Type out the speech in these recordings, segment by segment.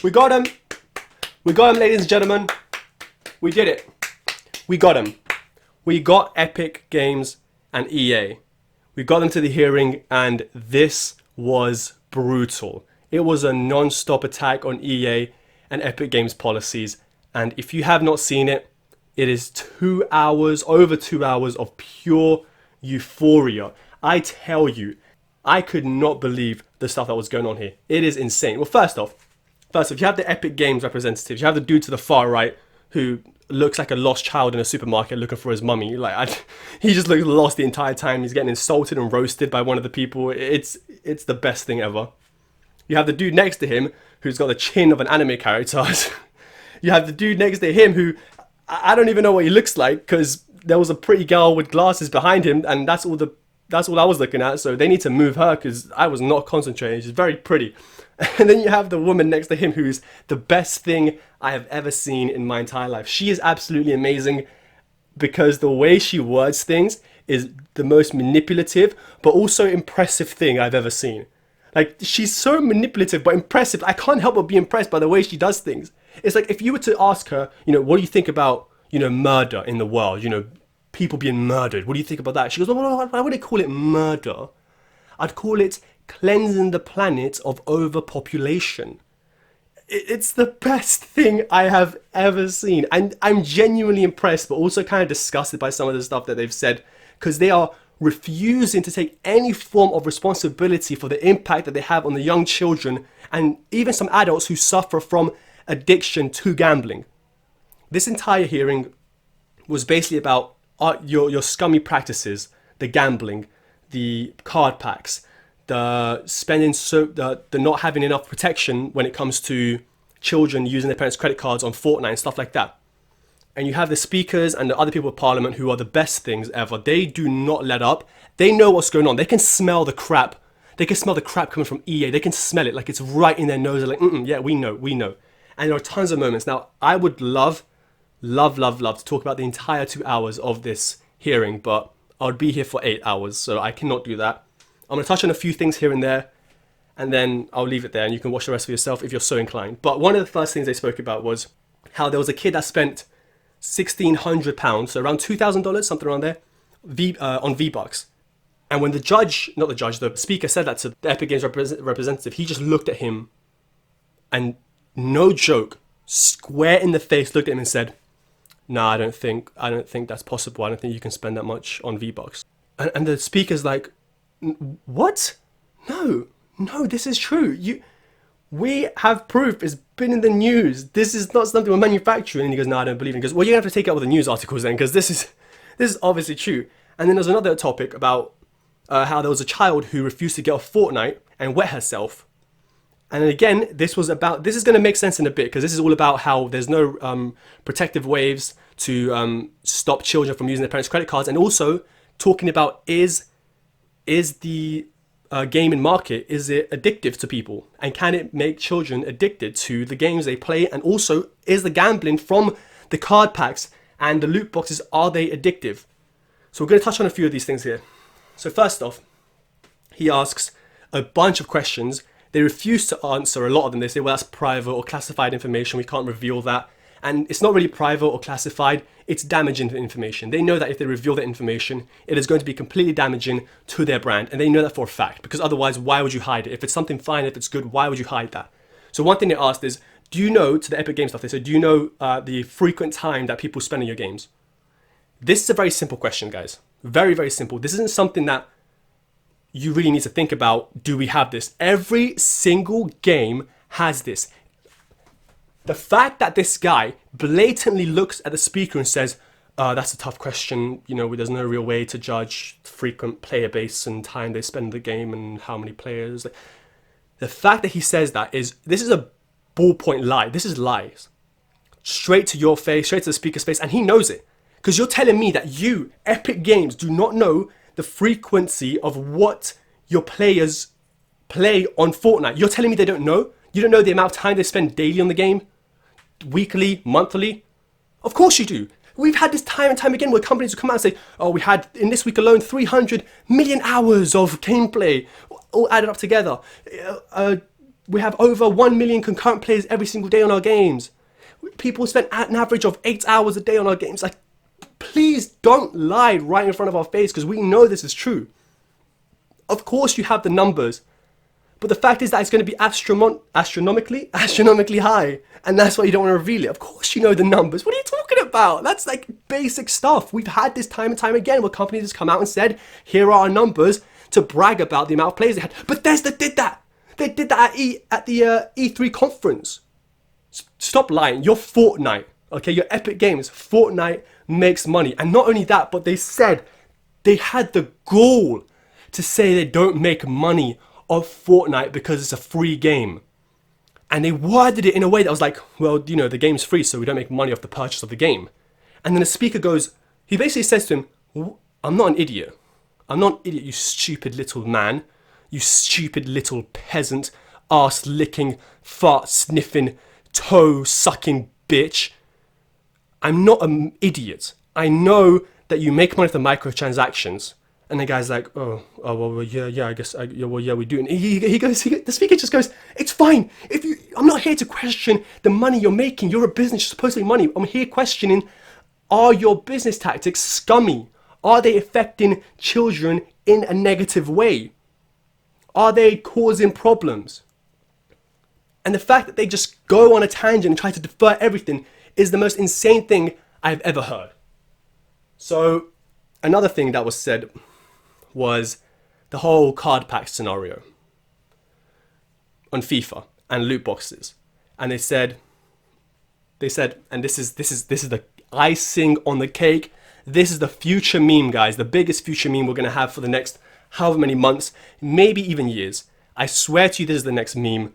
We got him. We got him, ladies and gentlemen. We did it. We got him. We got Epic Games and EA. We got them to the hearing, and this was brutal. It was a non-stop attack on EA and Epic Games policies. And if you have not seen it, it is 2 hours, over 2 hours of pure euphoria. I tell you, I could not believe the stuff that was going on here. It is insane. Well, first off, you have the Epic Games representatives. You have the dude to the far right who looks like a lost child in a supermarket looking for his mummy. He just looks lost the entire time. He's getting insulted and roasted by one of the people. It's the best thing ever. You have the dude next to him who's got the chin of an anime character. You have the dude next to him who, I don't even know what he looks like, because there was a pretty girl with glasses behind him, and that's all I was looking at. So they need to move her, because I was not concentrating. She's very pretty. And then you have the woman next to him who's the best thing I have ever seen in my entire life. She is absolutely amazing, because the way she words things is the most manipulative but also impressive thing I've ever seen. Like, she's so manipulative but impressive. I can't help but be impressed by the way she does things. It's like if you were to ask her, what do you think about, murder in the world? People being murdered. What do you think about that? She goes, well, why would I call it murder? I'd call it cleansing the planet of overpopulation. It's the best thing I have ever seen. And I'm genuinely impressed, but also kind of disgusted by some of the stuff that they've said, because they are refusing to take any form of responsibility for the impact that they have on the young children and even some adults who suffer from addiction to gambling. This entire hearing was basically about your scummy practices, the gambling, the card packs, the spending, the not having enough protection when it comes to children using their parents' credit cards on Fortnite and stuff like that. And you have the speakers and the other people of parliament who are the best things ever. They do not let up. They know what's going on. They can smell the crap. They can smell the crap coming from EA. They can smell it like it's right in their nose. They're like, yeah, we know. And there are tons of moments. Now, I would love to talk about the entire 2 hours of this hearing, but I would be here for 8 hours, so I cannot do that. I'm going to touch on a few things here and there, and then I'll leave it there, and you can watch the rest for yourself if you're so inclined. But one of the first things they spoke about was how there was a kid that spent £1,600, so around $2,000, something around there, on V-Bucks. And when the speaker said that to the Epic Games representative, he just looked at him and, no joke, square in the face, looked at him and said, "Nah, I don't think that's possible. I don't think you can spend that much on V-Bucks." And the speaker's like, "What? No, this is true. We have proof. It's been in the news. This is not something we're manufacturing." And he goes, "No, I don't believe it." He goes, "Well, you're gonna have to take out all the news articles then, because this is obviously true." And then there's another topic about how there was a child who refused to get off Fortnite and wet herself. And again, this is going to make sense in a bit, because this is all about how there's no protective waves to stop children from using their parents' credit cards, and also talking about is the gaming market, is it addictive to people, and can it make children addicted to the games they play, and also is the gambling from the card packs and the loot boxes, are they addictive? So we're going to touch on a few of these things here. So first off, he asks a bunch of questions. They refuse to answer a lot of them. They say, well, that's private or classified information. We can't reveal that. And it's not really private or classified. It's damaging information. They know that if they reveal that information, it is going to be completely damaging to their brand. And they know that for a fact, because otherwise, why would you hide it? If it's something fine, if it's good, why would you hide that? So one thing they asked is, do you know, to the Epic Games stuff, they said, do you know the frequent time that people spend on your games? This is a very simple question, guys. Very, very simple. This isn't something that you really need to think about. Do we have this? Every single game has this. The fact that this guy blatantly looks at the speaker and says, that's a tough question, there's no real way to judge frequent player base and time they spend in the game and how many players. The fact that he says that this is a ballpoint lie. This is lies. Straight to your face, straight to the speaker's face, and he knows it. Because you're telling me that you, Epic Games, do not know the frequency of what your players play on Fortnite. You're telling me they don't know? You don't know the amount of time they spend daily on the game? Weekly? Monthly? Of course you do. We've had this time and time again where companies will come out and say, oh, we had, in this week alone, 300 million hours of gameplay all added up together. We have over 1 million concurrent players every single day on our games. People spend an average of 8 hours a day on our games. Like, please don't lie right in front of our face, because we know this is true. Of course you have the numbers, but the fact is that it's going to be astronomically high, and that's why you don't want to reveal it. Of course you know the numbers. What are you talking about? That's like basic stuff. We've had this time and time again where companies just come out and said, here are our numbers, to brag about the amount of players they had. Bethesda did that. They did that at the E3 conference. Stop lying. You're Fortnite, okay? You're Epic Games. Fortnite makes money. And not only that, but they said they had the gall to say they don't make money off Fortnite because it's a free game. And they worded it in a way that was like, well, you know, the game's free, so we don't make money off the purchase of the game. And then the speaker goes, he basically says to him, I'm not an idiot. I'm not an idiot, you stupid little man. You stupid little peasant, ass-licking, fart-sniffing, toe-sucking bitch. I'm not an idiot. I know that you make money from microtransactions. And the guy's like, well, yeah, I guess, yeah, we do. And the speaker just goes, it's fine. I'm not here to question the money you're making. You're a business, you're supposed to make money. I'm here questioning, are your business tactics scummy? Are they affecting children in a negative way? Are they causing problems? And the fact that they just go on a tangent and try to defer everything is the most insane thing I've ever heard. So another thing that was said was the whole card pack scenario on FIFA and loot boxes. And they said, and this is the icing on the cake. This is the future meme, guys. The biggest future meme we're going to have for the next however many months, maybe even years. I swear to you, this is the next meme.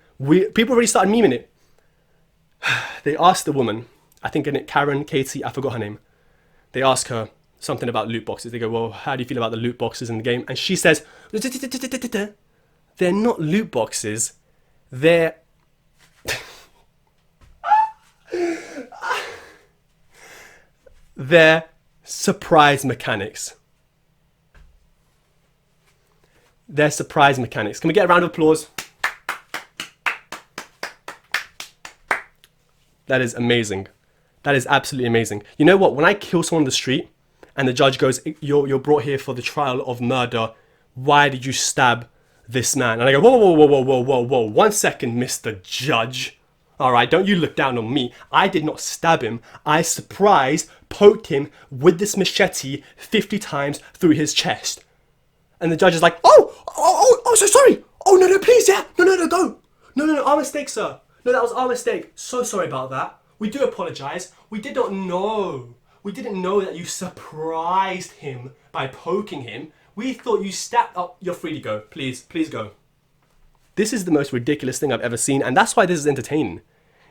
People already started memeing it. They asked the woman, I think in it, Karen, Katie, I forgot her name. They ask her something about loot boxes. They go, well, how do you feel about the loot boxes in the game? And she says, they're not loot boxes. They're... they're surprise mechanics. They're surprise mechanics. Can we get a round of applause? That is amazing. That is absolutely amazing. You know what? When I kill someone on the street and the judge goes, you're brought here for the trial of murder. Why did you stab this man? And I go, whoa. 1 second, Mr. Judge. All right, don't you look down on me. I did not stab him. I surprise poked him with this machete 50 times through his chest. And the judge is like, oh, so sorry. Oh, no, please, yeah. No, go. No, our mistake, sir. No, that was our mistake. So sorry about that. We do apologize. We did not know. We didn't know that you surprised him by poking him. We thought you stabbed... Oh, you're free to go. Please go. This is the most ridiculous thing I've ever seen, and that's why this is entertaining.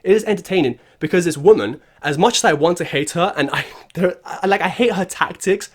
It is entertaining because this woman, as much as I want to hate her, and I hate her tactics,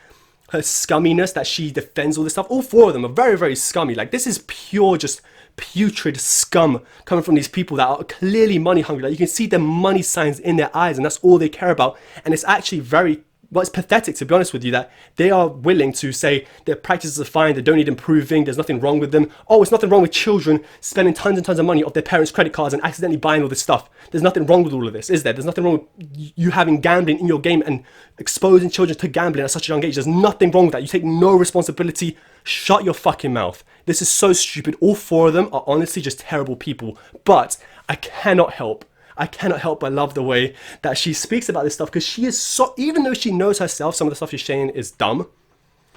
her scumminess that she defends all this stuff, all four of them are very, very scummy. Like, this is pure, just putrid scum coming from these people that are clearly money hungry. Like, you can see the money signs in their eyes, and that's all they care about. And it's actually very... Well, it's pathetic, to be honest with you, that they are willing to say their practices are fine, they don't need improving, there's nothing wrong with them. Oh, it's nothing wrong with children spending tons and tons of money off their parents' credit cards and accidentally buying all this stuff. There's nothing wrong with all of this, is there? There's nothing wrong with you having gambling in your game and exposing children to gambling at such a young age. There's nothing wrong with that. You take no responsibility. Shut your fucking mouth. This is so stupid. All four of them are honestly just terrible people. But I cannot help but love the way that she speaks about this stuff, because she is so, even though she knows herself some of the stuff she's saying is dumb,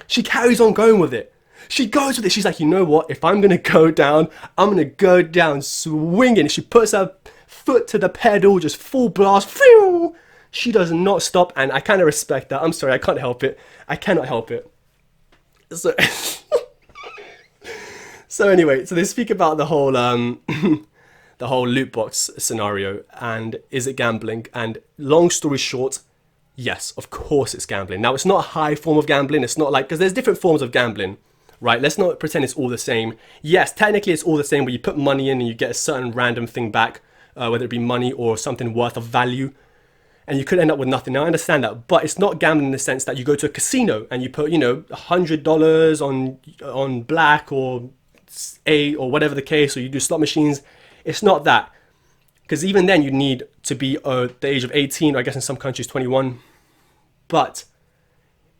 she carries on going with it. She goes with it. She's like, you know what? If I'm going to go down, I'm going to go down swinging. She puts her foot to the pedal, just full blast. Phew! She does not stop, and I kind of respect that. I'm sorry, I can't help it. I cannot help it. So, so anyway, so they speak about the whole... the whole loot box scenario and is it gambling, and long story short, yes, of course it's gambling. Now, it's not a high form of gambling. It's not like, because there's different forms of gambling, right? Let's not pretend it's all the same. Yes, technically it's all the same, where you put money in and you get a certain random thing back, whether it be money or something worth of value, and you could end up with nothing. Now, I understand that, but it's not gambling in the sense that you go to a casino and you put, you know, $100 on black or 8 or whatever the case, or you do slot machines. It's not that. Because even then you need to be the age of 18, or I guess in some countries 21. But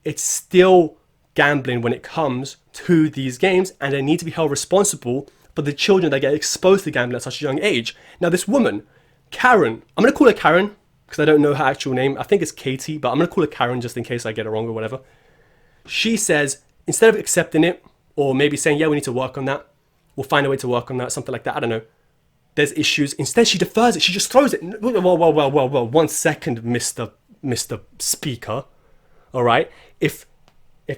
it's still gambling when it comes to these games, and they need to be held responsible for the children that get exposed to gambling at such a young age. Now this woman, Karen, I'm going to call her Karen because I don't know her actual name. I think it's Katie, but I'm going to call her Karen just in case I get it wrong or whatever. She says, instead of accepting it, or maybe saying, yeah, we need to work on that, we'll find a way to work on that, something like that, I don't know. There's issues. Instead, she defers it. She just throws it. Well, 1 second, Mr. Speaker. All right? If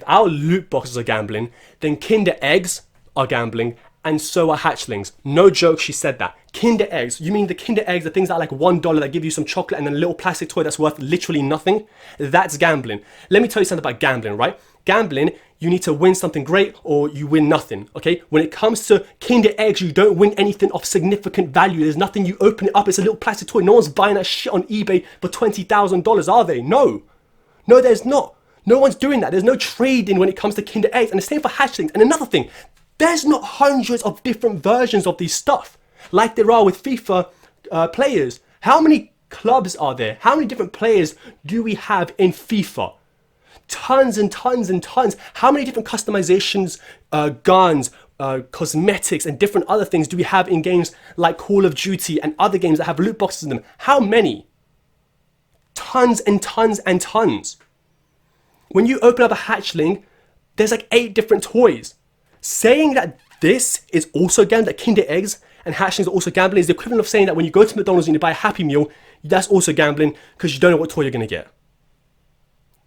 our loot boxes are gambling, then Kinder Eggs are gambling, and so are hatchlings. No joke, she said that. Kinder Eggs. You mean the Kinder Eggs, the things that are like $1 that give you some chocolate and then a little plastic toy that's worth literally nothing? That's gambling. Let me tell you something about gambling, right? Gambling, you need to win something great or you win nothing, okay? When it comes to Kinder Eggs, you don't win anything of significant value. There's nothing, you open it up, it's a little plastic toy. No one's buying that shit on eBay for $20,000, are they? No. No, there's not. No one's doing that. There's no trading when it comes to Kinder Eggs. And the same for hatchlings. And another thing, there's not hundreds of different versions of these stuff like there are with FIFA players. How many clubs are there? How many different players do we have in FIFA? Tons and tons and tons. How many different customizations, guns, cosmetics and different other things do we have in games like Call of Duty and other games that have loot boxes in them? How many? Tons and tons and tons. When you open up a hatchling, there's like 8 different toys. Saying that this is also gambling, that Kinder Eggs and hatchlings are also gambling, is the equivalent of saying that when you go to McDonald's and you buy a Happy Meal, that's also gambling because you don't know what toy you're going to get.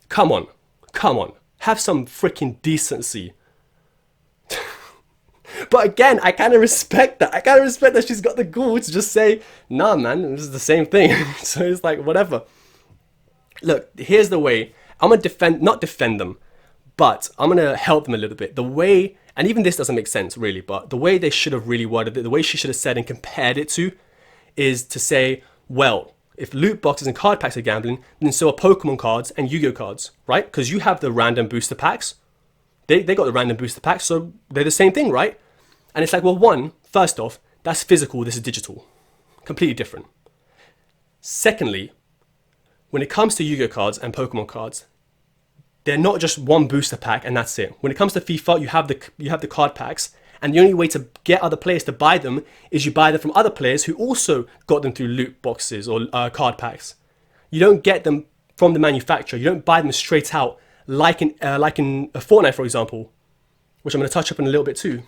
Come on. Come on. Have some freaking decency. But again, I kind of respect that. I kind of respect that she's got the gall to just say, nah, man, this is the same thing. So it's like, whatever. Look, here's the way. I'm going to not defend them, but I'm going to help them a little bit. The way, and even this doesn't make sense really, but the way they should have really worded it, the way she should have said and compared it to, is to say, well, if loot boxes and card packs are gambling, then so are Pokemon cards and Yu-Gi-Oh cards, right? Because you have the random booster packs. They got the random booster packs, so they're the same thing, right? And it's like, well, first off, that's physical, this is digital. Completely different. Secondly, when it comes to Yu-Gi-Oh cards and Pokemon cards, they're not just one booster pack and that's it. When it comes to FIFA, you have the card packs, and the only way to get other players to buy them is you buy them from other players who also got them through loot boxes or card packs. You don't get them from the manufacturer. You don't buy them straight out like in Fortnite, for example, which I'm going to touch up on a little bit too.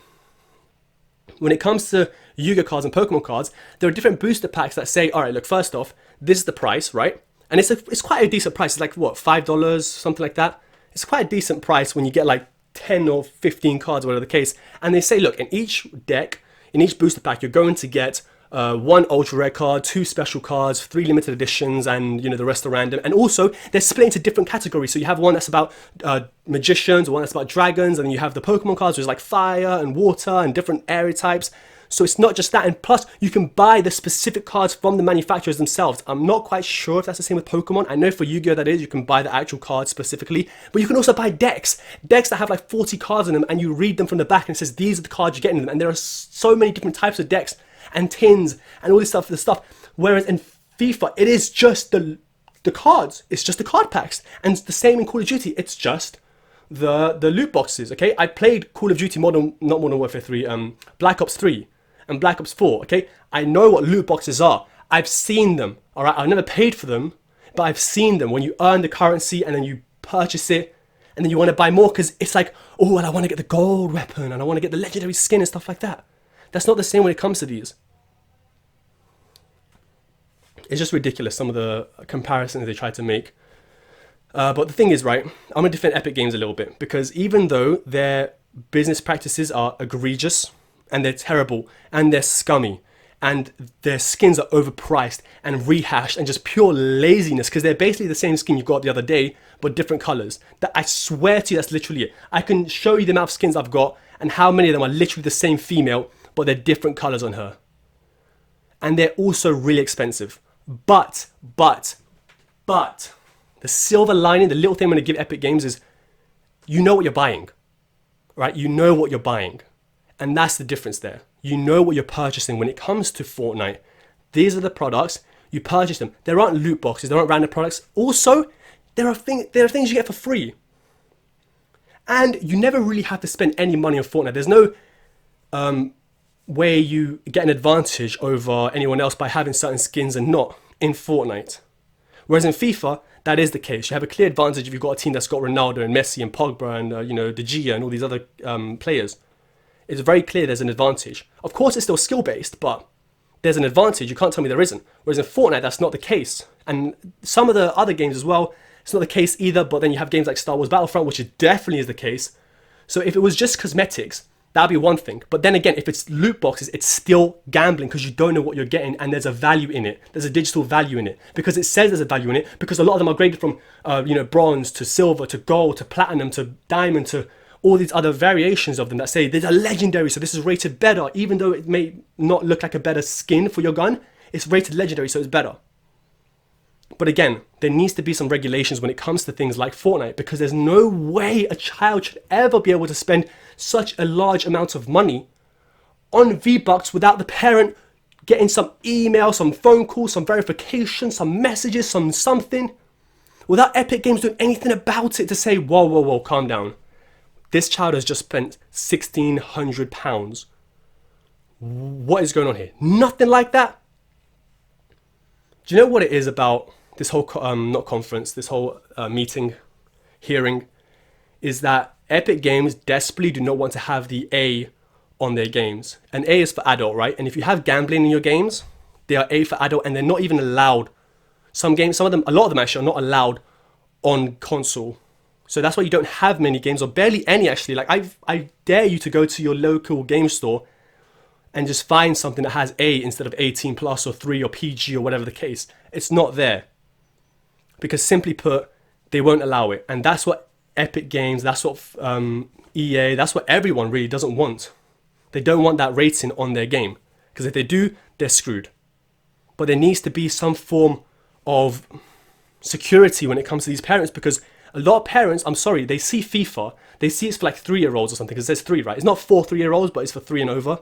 When it comes to Yu-Gi-Oh cards and Pokemon cards, there are different booster packs that say, all right, look, first off, this is the price, right? And it's quite a decent price. It's like, what, $5, something like that? It's quite a decent price when you get like 10 or 15 cards, whatever the case. And they say, look, in each deck, in each booster pack, you're going to get 1 ultra rare card, 2 special cards, 3 limited editions, and the rest are random. And also, they're split into different categories. So you have one that's about magicians, one that's about dragons, and then you have the Pokemon cards, which is like fire and water and different area types. So it's not just that, and plus you can buy the specific cards from the manufacturers themselves. I'm not quite sure if that's the same with Pokemon. I know for Yu-Gi-Oh that is, you can buy the actual cards specifically, but you can also buy decks that have like 40 cards in them, and you read them from the back and it says these are the cards you're getting in them. And there are so many different types of decks and tins and all this stuff, whereas in FIFA it is just the cards, it's just the card packs. And the same in Call of Duty, it's just the loot boxes. Okay, I played Call of Duty not Modern Warfare 3, Black Ops 3 and Black Ops 4, okay? I know what loot boxes are. I've seen them, all right? I've never paid for them, but I've seen them when you earn the currency and then you purchase it and then you want to buy more because it's like, oh, and I want to get the gold weapon and I want to get the legendary skin and stuff like that. That's not the same when it comes to these. It's just ridiculous, some of the comparisons they try to make. But the thing is, right, I'm going to defend Epic Games a little bit because even though their business practices are egregious, and they're terrible, and they're scummy, and their skins are overpriced and rehashed and just pure laziness because they're basically the same skin you got the other day, but different colors. That I swear to you, that's literally it. I can show you the amount of skins I've got and how many of them are literally the same female, but they're different colors on her. And they're also really expensive. But, the silver lining, the little thing I'm going to give Epic Games is, you know what you're buying, right? You know what you're buying. And that's the difference there. You know what you're purchasing when it comes to Fortnite. These are the products, you purchase them. There aren't loot boxes, there aren't random products. Also, there are things you get for free. And you never really have to spend any money on Fortnite. There's no way you get an advantage over anyone else by having certain skins and not in Fortnite. Whereas in FIFA, that is the case. You have a clear advantage if you've got a team that's got Ronaldo and Messi and Pogba and De Gea and all these other players. It's very clear there's an advantage. Of course, it's still skill-based, but there's an advantage. You can't tell me there isn't. Whereas in Fortnite, that's not the case. And some of the other games as well, it's not the case either, but then you have games like Star Wars Battlefront, which definitely is the case. So if it was just cosmetics, that'd be one thing. But then again, if it's loot boxes, it's still gambling because you don't know what you're getting and there's a value in it. There's a digital value in it because it says there's a value in it because a lot of them are graded from bronze to silver to gold to platinum to diamond to all these other variations of them that say there's a legendary, so this is rated better. Even though it may not look like a better skin for your gun, it's rated legendary, so it's better. But again, there needs to be some regulations when it comes to things like Fortnite because there's no way a child should ever be able to spend such a large amount of money on V-Bucks without the parent getting some email, some phone call, some verification, some messages, something, without Epic Games doing anything about it to say, whoa, calm down. This child has just spent £1,600. What is going on here? Nothing like that. Do you know what it is about this whole, not conference, this whole meeting, hearing, is that Epic Games desperately do not want to have the A on their games. And A is for adult, right? And if you have gambling in your games, they are A for adult and they're not even allowed. Some games, a lot of them actually are not allowed on console. So that's why you don't have many games, or barely any actually. Like I dare you to go to your local game store and just find something that has A instead of 18 plus or 3 or PG or whatever the case. It's not there. Because simply put, they won't allow it. And that's what Epic Games, that's what EA, that's what everyone really doesn't want. They don't want that rating on their game. Because if they do, they're screwed. But there needs to be some form of security when it comes to these parents, because a lot of parents, I'm sorry, they see FIFA, they see it's for like 3-year-olds or something, because there's 3, right? It's not for 3-year-olds, but it's for 3 and over.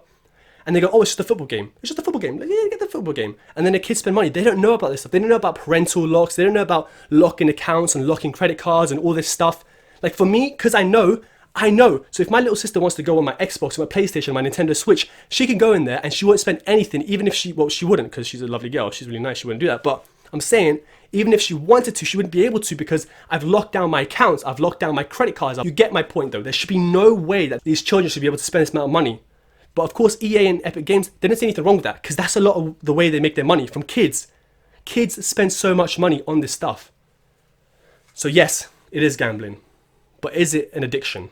And they go, oh, it's just a football game. It's just a football game. Like, yeah, get the football game. And then the kids spend money. They don't know about this stuff. They don't know about parental locks. They don't know about locking accounts and locking credit cards and all this stuff. Like for me, because I know. So if my little sister wants to go on my Xbox, my PlayStation, my Nintendo Switch, she can go in there and she won't spend anything, even if she wouldn't, because she's a lovely girl. She's really nice. She wouldn't do that. But I'm saying, even if she wanted to, she wouldn't be able to because I've locked down my accounts. I've locked down my credit cards. You get my point though. There should be no way that these children should be able to spend this amount of money. But of course, EA and Epic Games, they don't see anything wrong with that because that's a lot of the way they make their money from kids. Kids spend so much money on this stuff. So yes, it is gambling. But is it an addiction?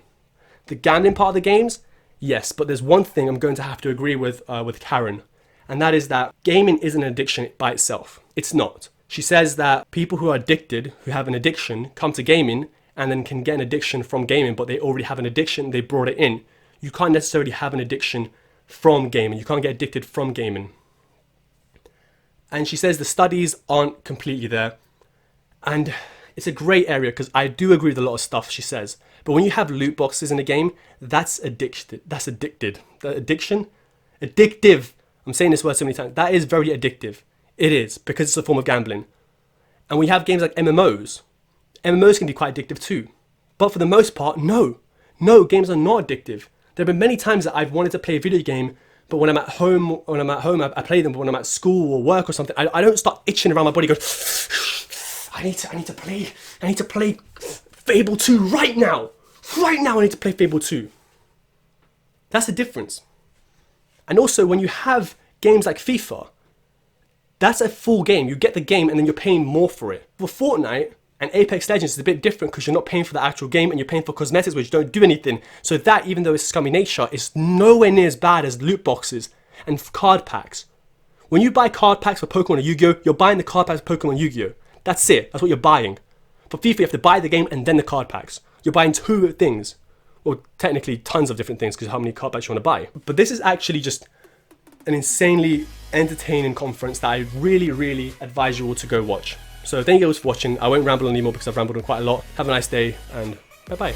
The gambling part of the games, yes. But there's one thing I'm going to have to agree with Karen. And that is that gaming isn't an addiction by itself. It's not. She says that people who are addicted, who have an addiction, come to gaming and then can get an addiction from gaming, but they already have an addiction, they brought it in. You can't necessarily have an addiction from gaming. You can't get addicted from gaming. And she says the studies aren't completely there. And it's a great area because I do agree with a lot of stuff she says. But when you have loot boxes in a game, that's addicted. That's addicted. The addiction? Addictive. I'm saying this word so many times. That is very addictive. It is, because it's a form of gambling. And we have games like MMOs. MMOs can be quite addictive too. But for the most part, no. No, games are not addictive. There have been many times that I've wanted to play a video game, but when I'm at home, I play them. But when I'm at school or work or something, I don't start itching around my body. Going, I need to play Fable 2 right now. Right now, I need to play Fable 2. That's the difference. And also, when you have games like FIFA, that's a full game. You get the game, and then you're paying more for it. For Fortnite and Apex Legends is a bit different because you're not paying for the actual game and you're paying for cosmetics which don't do anything. So that, even though it's scummy nature, is nowhere near as bad as loot boxes and card packs. When you buy card packs for Pokemon or Yu-Gi-Oh, you're buying the card packs for Pokemon and Yu-Gi-Oh. That's it. That's what you're buying. For FIFA, you have to buy the game and then the card packs. You're buying 2 things. Well, technically tons of different things because how many card packs you want to buy. But this is actually just an insanely entertaining conference that I really, really advise you all to go watch. So thank you guys for watching. I won't ramble on anymore because I've rambled on quite a lot. Have a nice day and bye-bye.